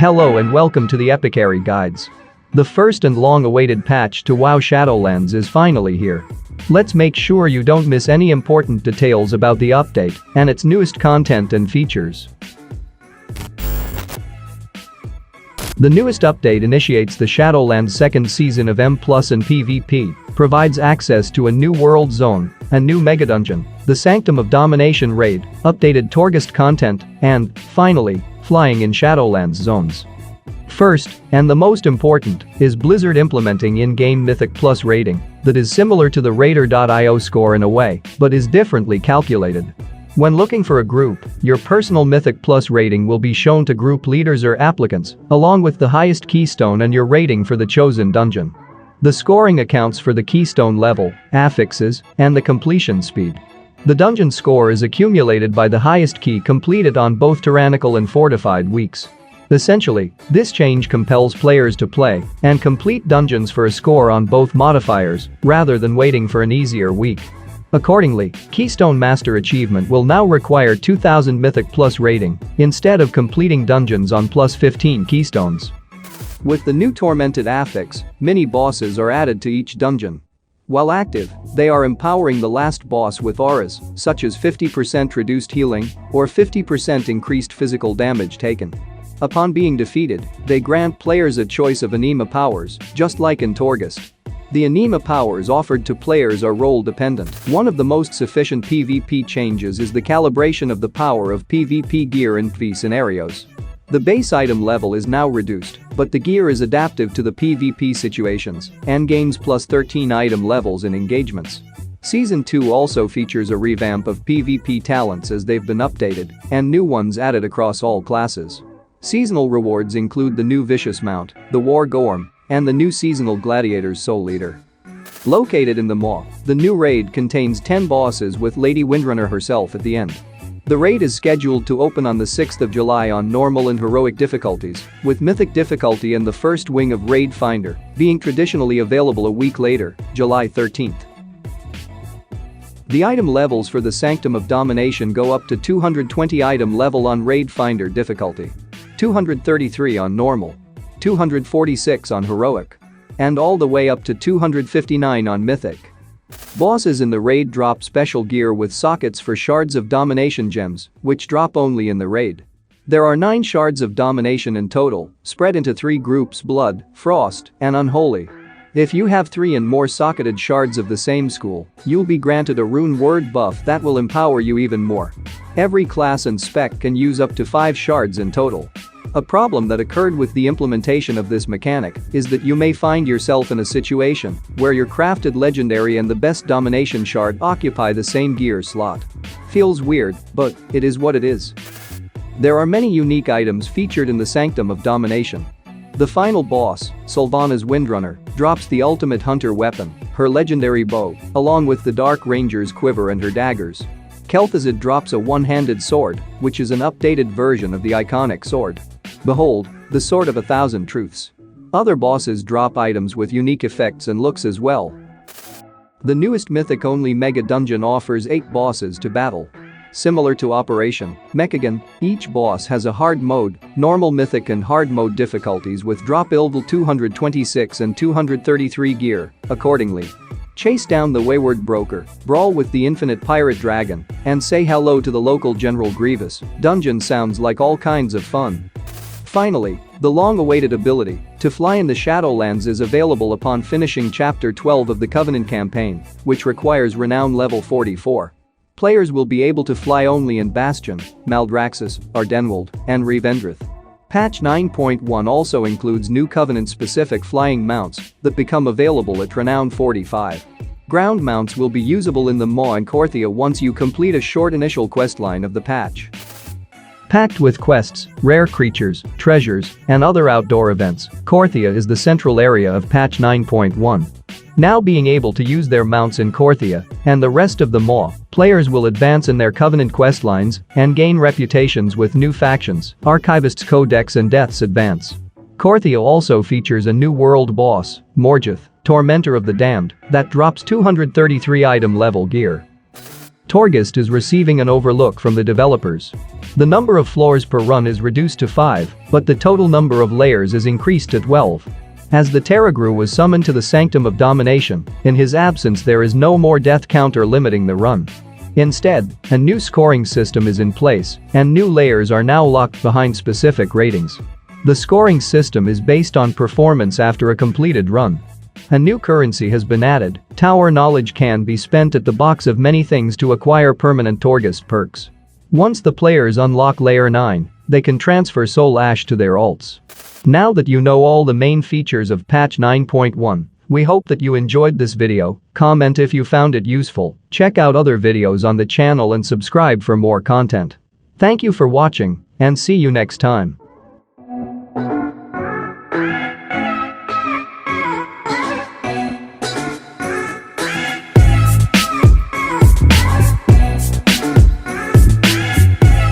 Hello and welcome to the Epiccarry guides. The first and long-awaited patch to WoW Shadowlands is finally here. Let's make sure you don't miss any important details about the update and its newest content and features. The newest update initiates the Shadowlands second season of M+ and PvP, provides access to a new world zone, a new Megadungeon, the Sanctum of Domination raid, updated Torghast content, and, finally, flying in Shadowlands zones. First, and the most important, is Blizzard implementing in-game Mythic Plus rating that is similar to the Raider.io score in a way, but is differently calculated. When looking for a group, your personal Mythic Plus rating will be shown to group leaders or applicants, along with the highest keystone and your rating for the chosen dungeon. The scoring accounts for the keystone level, affixes, and the completion speed. The dungeon score is accumulated by the highest key completed on both tyrannical and fortified weeks. Essentially, this change compels players to play and complete dungeons for a score on both modifiers, rather than waiting for an easier week. Accordingly, Keystone Master Achievement will now require 2000 Mythic Plus rating, instead of completing dungeons on plus 15 keystones. With the new Tormented Affix, mini-bosses are added to each dungeon. While active, they are empowering the last boss with auras, such as 50% reduced healing or 50% increased physical damage taken. Upon being defeated, they grant players a choice of anima powers, just like in Torghast. The anima powers offered to players are role-dependent. One of the most sufficient PvP changes is the calibration of the power of PvP gear in PvP scenarios. The base item level is now reduced, but the gear is adaptive to the PvP situations and gains plus 13 item levels in engagements. Season 2 also features a revamp of PvP talents as they've been updated, and new ones added across all classes. Seasonal rewards include the new Vicious Mount, the War Gorm, and the new seasonal Gladiator's Soul Eater. Located in the Maw, the new raid contains 10 bosses with Lady Windrunner herself at the end. The raid is scheduled to open on the 6th of July on normal and heroic difficulties, with mythic difficulty and the first wing of Raid Finder being traditionally available a week later, July 13th. The item levels for the Sanctum of Domination go up to 220 item level on Raid Finder difficulty, 233 on normal, 246 on heroic, and all the way up to 259 on mythic. Bosses in the raid drop special gear with sockets for Shards of Domination gems, which drop only in the raid. There are 9 Shards of Domination in total, spread into 3 groups: Blood, Frost, and Unholy. If you have 3 and more socketed shards of the same school, you'll be granted a rune word buff that will empower you even more. Every class and spec can use up to 5 shards in total. A problem that occurred with the implementation of this mechanic is that you may find yourself in a situation where your crafted legendary and the best domination shard occupy the same gear slot. Feels weird, but it is what it is. There are many unique items featured in the Sanctum of Domination. The final boss, Sylvanas Windrunner, drops the ultimate hunter weapon, her legendary bow, along with the Dark Ranger's quiver and her daggers. Kel'Thuzad drops a one-handed sword, which is an updated version of the iconic sword. Behold, the Sword of 1,000 Truths. Other bosses drop items with unique effects and looks as well. The newest Mythic-only Mega Dungeon offers 8 bosses to battle. Similar to Operation Megadungeon, each boss has a hard mode, normal mythic and hard mode difficulties with drop level 226 and 233 gear, accordingly. Chase down the Wayward Broker, brawl with the Infinite Pirate Dragon, and say hello to the local General Grievous. Dungeon sounds like all kinds of fun. Finally, the long-awaited ability to fly in the Shadowlands is available upon finishing Chapter 12 of the Covenant campaign, which requires Renown level 44. Players will be able to fly only in Bastion, Maldraxxus, Ardenwold, and Revendreth. Patch 9.1 also includes new Covenant-specific flying mounts that become available at Renown 45. Ground mounts will be usable in the Maw and Korthia once you complete a short initial questline of the patch. Packed with quests, rare creatures, treasures, and other outdoor events, Korthia is the central area of patch 9.1. Now being able to use their mounts in Korthia and the rest of the Maw, players will advance in their Covenant questlines and gain reputations with new factions, Archivist's Codex and Death's Advance. Korthia also features a new world boss, Morgeth, Tormentor of the Damned, that drops 233 item level gear. Torghast is receiving an overlook from the developers. The number of floors per run is reduced to 5, but the total number of layers is increased to 12. As the Terragru was summoned to the Sanctum of Domination, in his absence there is no more death counter limiting the run. Instead, a new scoring system is in place, and new layers are now locked behind specific ratings. The scoring system is based on performance after a completed run. A new currency has been added. Tower knowledge can be spent at the box of many things to acquire permanent Torghast perks. Once the players unlock layer 9, they can transfer Soul Ash to their alts. Now that you know all the main features of patch 9.1, we hope that you enjoyed this video. Comment if you found it useful, check out other videos on the channel and subscribe for more content. Thank you for watching, and see you next time.